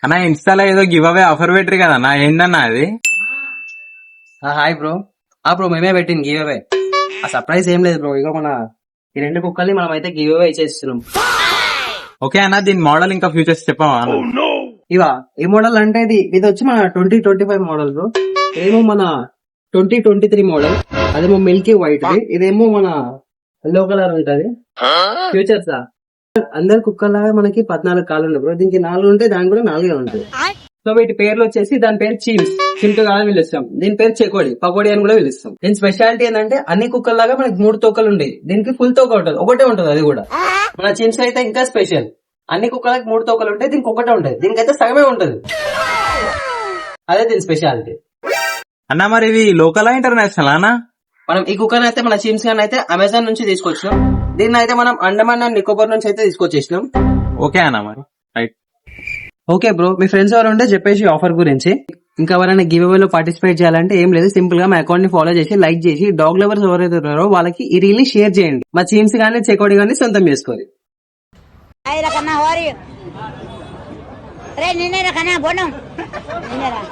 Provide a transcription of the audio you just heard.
అన్నా ఇన్స్టాలో ఏదో గివ్ అవే ఆఫర్ పెట్టరు కదా అన్న, ఏందన్నా అది? Hi bro. బ్రో మేమే పెట్టింది గివ్ అవే. ఆ సర్ప్రైజ్ ఏం లేదు బ్రో, ఇగో మన ఈ 2 కుక్కల్ని మనం అయితే గివ్ అవే ఇచ్చేస్తున్నాం. ఓకే అన్న, దీని మోడల్ ఇంకా ఫ్యూచర్స్ చెప్పవా అన్న? ఇవా ఏ మోడల్ అంటే ఇది వచ్చి మన 2025 మోడల్ బ్రో. ఏమో మన 2023 మోడల్. అదేమో మిల్కీ వైట్, ఇదేమో మన ఎల్లో కలర్ ఉంటది. ఫ్యూచర్స్ అందరు కుక్కలాగా మనకి 14 కాళ్ళు ఉంటాయి బ్రో. దీనికి 4 ఉంటాయి, దానికి కూడా 4 ఉంటాయి. సో వీటి పేర్లు వచ్చేసి, దాని పేరు చీమ్స్, చింటూ అని పిలుస్తాం. దీని పేరు చెకోడి, పకోడి అని కూడా పిలుస్తాం. దీని స్పెషాలిటీ ఏంటంటే అన్ని కుక్కల్లాగా మనకి 3 తోకలు ఉంటాయి, దీనికి ఫుల్ తోక ఉంటుంది, ఒకటే ఉంటుంది. అది కూడా మన చీమ్స్ అయితే ఇంకా స్పెషల్. అన్ని కుక్కలకి 3 తోకలు ఉంటాయి, దీనికి ఒకటే ఉంటుంది, దీనికైతే సగమే ఉంటుంది. అదే దీని స్పెషాలిటీ. అన్న మరి ఇది లోకల్ ఇంటర్నేషనల్ అన్న? మనం ఈ కుక్కర్ అయితే మన చీమ్స్ గాని అయితే అమెజాన్ నుంచి తీసుకొచ్చినాం. దీన్ని అయితే మనం అండమాన్ అండ్ నికోబార్ నుంచి అయితే తీసుకొచ్చేసినాం. ఓకే అన్న, మరి రైట్. ఓకే బ్రో, మీ ఫ్రెండ్స్ ఎవరు ఉంటే చెప్పేసి ఆఫర్ గురించి. ఇంకా ఎవరైనా గివ్ అవే లో పార్టిసిపేట్ చేయాలంటే ఏం లేదు, సింపుల్ గా మా అకౌంట్ ని ఫాలో చేసి లైక్ చేసి డాగ్ లవర్స్ ఎవరైతే ఉన్నారో వాళ్ళకి ఈ రీల్ ని షేర్ చేయండి. మా చీమ్స్ గానీ చెకోడి గానీ సొంతం చేసుకోవాలి. Ay, la cana, Wario. Tres, nene, la cana, bueno. Nene, la.